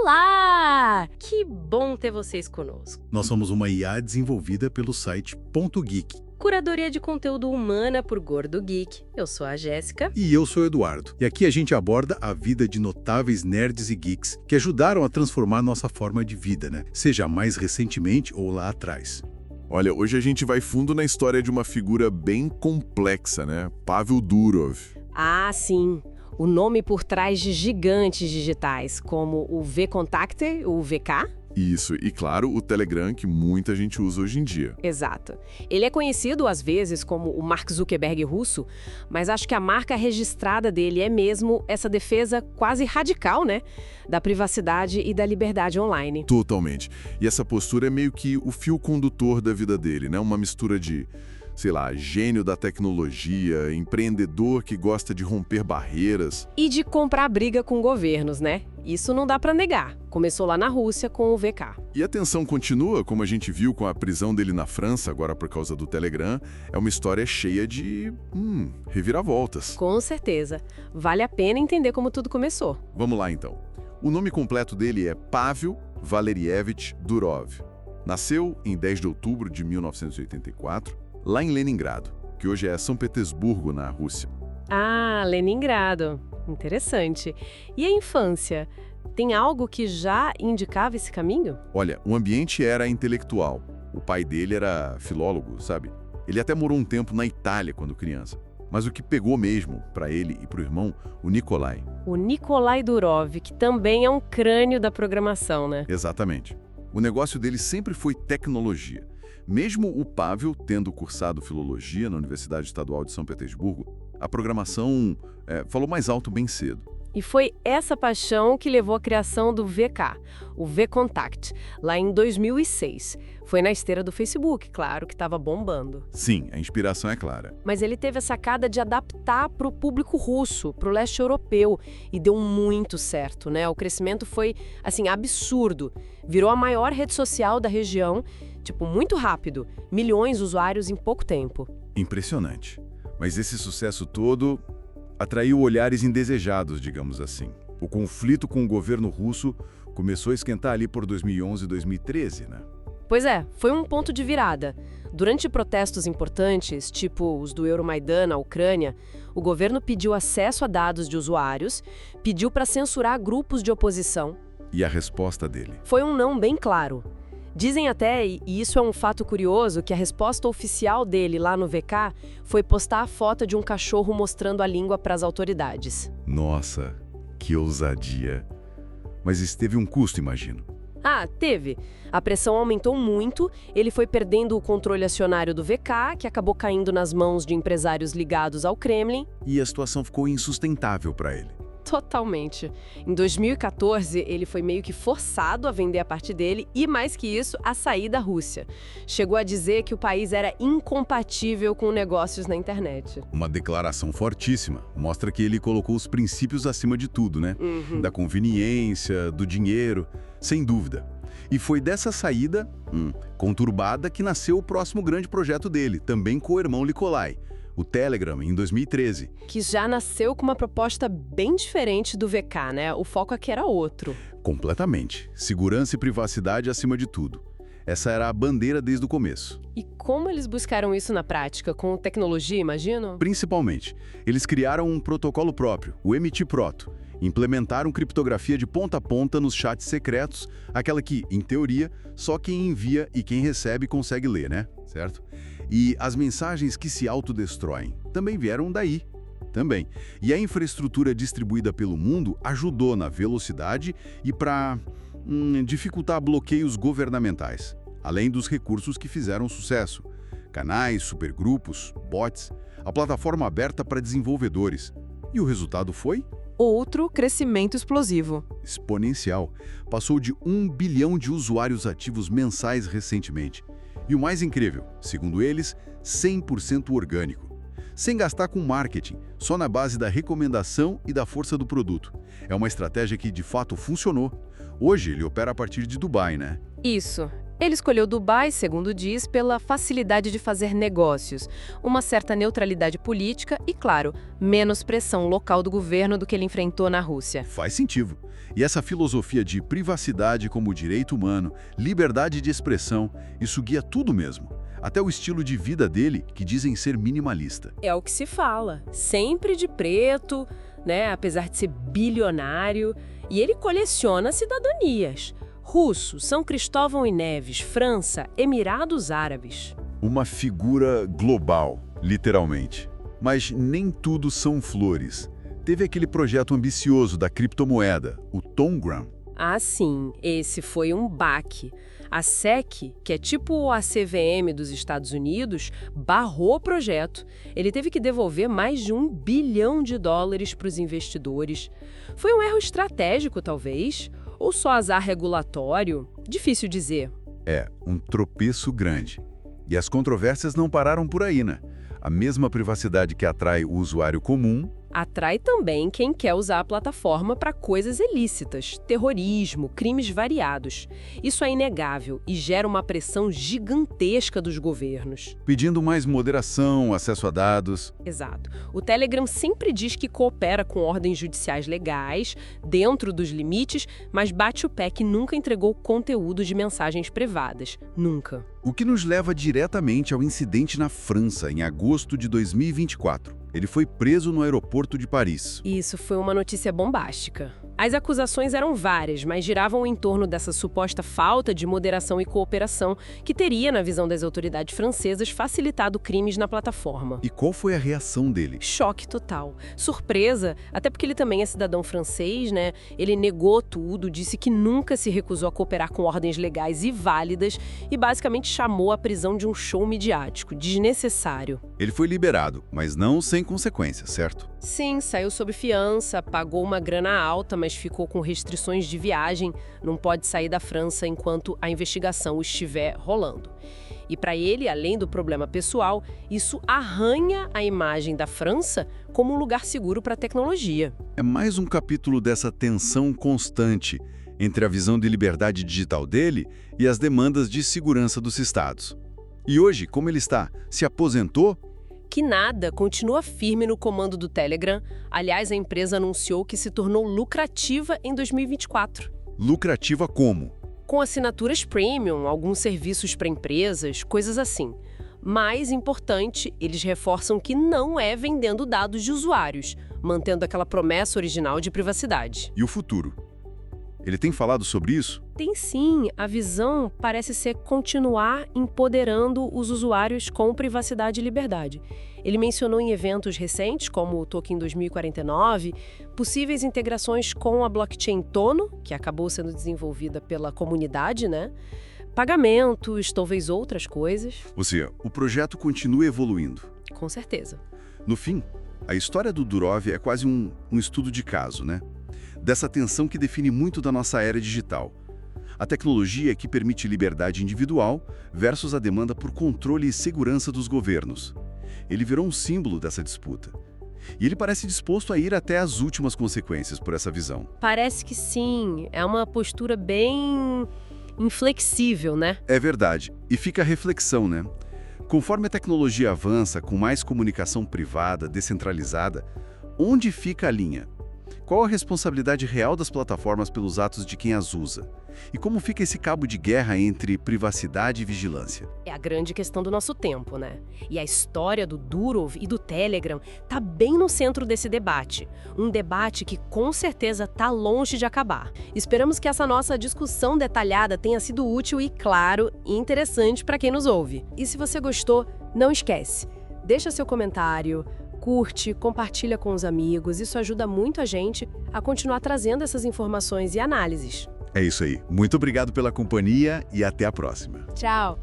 Olá! Que bom ter vocês conosco. Nós somos uma IA desenvolvida pelo site Ponto Geek. Curadoria de conteúdo humana por Gordo Geek. Eu sou a Jéssica. E eu sou o Eduardo. E aqui a gente aborda a vida de notáveis nerds e geeks que ajudaram a transformar nossa forma de vida, né? Seja mais recentemente ou lá atrás. Olha, hoje a gente vai fundo na história de uma figura bem complexa, né? Pavel Durov. Ah, sim. O nome por trás de gigantes digitais, como o VKontakte, o VK. Isso, e claro, o Telegram, que muita gente usa hoje em dia. Exato. Ele é conhecido, às vezes, como o Mark Zuckerberg russo, mas acho que a marca registrada dele é mesmo essa defesa quase radical, né? Da privacidade e da liberdade online. Totalmente. E essa postura é meio que o fio condutor da vida dele, né? Uma mistura de, sei lá, gênio da tecnologia, empreendedor que gosta de romper barreiras. E de comprar briga com governos, né? Isso não dá pra negar. Começou lá na Rússia com o VK. E a tensão continua, como a gente viu com a prisão dele na França, agora por causa do Telegram. É uma história cheia de, reviravoltas. Com certeza. Vale a pena entender como tudo começou. Vamos lá, então. O nome completo dele é Pavel Valerievich Durov. Nasceu em 10 de outubro de 1984, lá em Leningrado, que hoje é São Petersburgo, na Rússia. Ah, Leningrado. Interessante. E a infância? Tem algo que já indicava esse caminho? Olha, o ambiente era intelectual. O pai dele era filólogo, sabe? Ele até morou um tempo na Itália quando criança. Mas o que pegou mesmo para ele e para o irmão, o Nikolai. O Nikolai Durov, que também é um crânio da programação, né? Exatamente. O negócio dele sempre foi tecnologia. Mesmo o Pavel tendo cursado filologia na Universidade Estadual de São Petersburgo, a programação falou mais alto bem cedo. E foi essa paixão que levou à criação do VK, o VKontakte, lá em 2006. Foi na esteira do Facebook, claro, que estava bombando. Sim, a inspiração é clara. Mas ele teve a sacada de adaptar para o público russo, para o leste europeu, e deu muito certo, né? O crescimento foi, assim, absurdo. Virou a maior rede social da região, muito rápido. Milhões de usuários em pouco tempo. Impressionante. Mas esse sucesso todo atraiu olhares indesejados, digamos assim. O conflito com o governo russo começou a esquentar ali por 2011 e 2013, né? Pois é, foi um ponto de virada. Durante protestos importantes, tipo os do Euromaidan na Ucrânia, o governo pediu acesso a dados de usuários, pediu para censurar grupos de oposição. E a resposta dele? Foi um não bem claro. Dizem até, e isso é um fato curioso, que a resposta oficial dele lá no VK foi postar a foto de um cachorro mostrando a língua para as autoridades. Nossa, que ousadia. Mas isso teve um custo, imagino. Ah, teve. A pressão aumentou muito, ele foi perdendo o controle acionário do VK, que acabou caindo nas mãos de empresários ligados ao Kremlin. E a situação ficou insustentável para ele. Totalmente. Em 2014, ele foi meio que forçado a vender a parte dele e, mais que isso, a sair da Rússia. Chegou a dizer que o país era incompatível com negócios na internet. Uma declaração fortíssima. Mostra que ele colocou os princípios acima de tudo, né? Da conveniência, do dinheiro, sem dúvida. E foi dessa saída conturbada que nasceu o próximo grande projeto dele, também com o irmão Nikolai. O Telegram, em 2013. Que já nasceu com uma proposta bem diferente do VK, né? O foco aqui era outro. Completamente. Segurança e privacidade acima de tudo. Essa era a bandeira desde o começo. E como eles buscaram isso na prática? Com tecnologia, imagino? Principalmente. Eles criaram um protocolo próprio, o MT-Proto. Implementaram criptografia de ponta a ponta nos chats secretos, aquela que, em teoria, só quem envia e quem recebe consegue ler, né? Certo? E as mensagens que se autodestroem também vieram daí. Também. E a infraestrutura distribuída pelo mundo ajudou na velocidade e para dificultar bloqueios governamentais, além dos recursos que fizeram sucesso. Canais, supergrupos, bots, a plataforma aberta para desenvolvedores. E o resultado foi? Outro crescimento explosivo. Exponencial. Passou de 1 bilhão de usuários ativos mensais recentemente. E o mais incrível, segundo eles, 100% orgânico. Sem gastar com marketing, só na base da recomendação e da força do produto. É uma estratégia que, de fato, funcionou. Hoje, ele opera a partir de Dubai, né? Isso. Ele escolheu Dubai, segundo diz, pela facilidade de fazer negócios, uma certa neutralidade política e, claro, menos pressão local do governo do que ele enfrentou na Rússia. Faz sentido. E essa filosofia de privacidade como direito humano, liberdade de expressão, isso guia tudo mesmo. Até o estilo de vida dele, que dizem ser minimalista. É o que se fala. Sempre de preto, né? Apesar de ser bilionário. E ele coleciona cidadanias. Russo, São Cristóvão e Neves, França, Emirados Árabes. Uma figura global, literalmente. Mas nem tudo são flores. Teve aquele projeto ambicioso da criptomoeda, o Tongram. Ah, sim, esse foi um baque. A SEC, que é tipo a CVM dos Estados Unidos, barrou o projeto. Ele teve que devolver mais de $1 bilhão para os investidores. Foi um erro estratégico, talvez? Ou só azar regulatório? Difícil dizer. É, um tropeço grande. E as controvérsias não pararam por aí, né? A mesma privacidade que atrai o usuário comum atrai também quem quer usar a plataforma para coisas ilícitas, terrorismo, crimes variados. Isso é inegável e gera uma pressão gigantesca dos governos. pedindo mais moderação, acesso a dados. Exato. O Telegram sempre diz que coopera com ordens judiciais legais, dentro dos limites, mas bate o pé que nunca entregou conteúdo de mensagens privadas. Nunca. O que nos leva diretamente ao incidente na França, em agosto de 2024. Ele foi preso no aeroporto de Paris. Isso foi uma notícia bombástica. As acusações eram várias, mas giravam em torno dessa suposta falta de moderação e cooperação que teria, na visão das autoridades francesas, facilitado crimes na plataforma. E qual foi a reação dele? Choque total. Surpresa, até porque ele também é cidadão francês, né? Ele negou tudo, disse que nunca se recusou a cooperar com ordens legais e válidas e basicamente chamou a prisão de um show midiático, desnecessário. Ele foi liberado, mas não sem consequências, certo? Sim, saiu sob fiança, pagou uma grana alta, mas ficou com restrições de viagem, não pode sair da França enquanto a investigação estiver rolando. E para ele, além do problema pessoal, isso arranha a imagem da França como um lugar seguro para a tecnologia. É mais um capítulo dessa tensão constante entre a visão de liberdade digital dele e as demandas de segurança dos estados. E hoje, como ele está? Se aposentou? Que nada, continua firme no comando do Telegram. Aliás, a empresa anunciou que se tornou lucrativa em 2024. Lucrativa como? Com assinaturas premium, alguns serviços para empresas, coisas assim. Mais importante, eles reforçam que não é vendendo dados de usuários, mantendo aquela promessa original de privacidade. E o futuro? Ele tem falado sobre isso? Tem sim, a visão parece ser continuar empoderando os usuários com privacidade e liberdade. Ele mencionou em eventos recentes, como o Token 2049, possíveis integrações com a blockchain Tono, que acabou sendo desenvolvida pela comunidade, né? Pagamentos, talvez outras coisas. Ou seja, o projeto continua evoluindo. Com certeza. No fim, a história do Durov é quase um estudo de caso, né? Dessa tensão que define muito da nossa era digital. A tecnologia que permite liberdade individual versus a demanda por controle e segurança dos governos. Ele virou um símbolo dessa disputa. E ele parece disposto a ir até as últimas consequências por essa visão. Parece que sim. É uma postura bem inflexível, né? É verdade. E fica a reflexão, né? Conforme a tecnologia avança com mais comunicação privada, descentralizada, onde fica a linha? Qual a responsabilidade real das plataformas pelos atos de quem as usa? E como fica esse cabo de guerra entre privacidade e vigilância? É a grande questão do nosso tempo, né? E a história do Durov e do Telegram tá bem no centro desse debate. Um debate que com certeza tá longe de acabar. Esperamos que essa nossa discussão detalhada tenha sido útil e, claro, interessante para quem nos ouve. E se você gostou, não esquece, deixa seu comentário, curte, compartilha com os amigos, isso ajuda muito a gente a continuar trazendo essas informações e análises. É isso aí. Muito obrigado pela companhia e até a próxima. Tchau!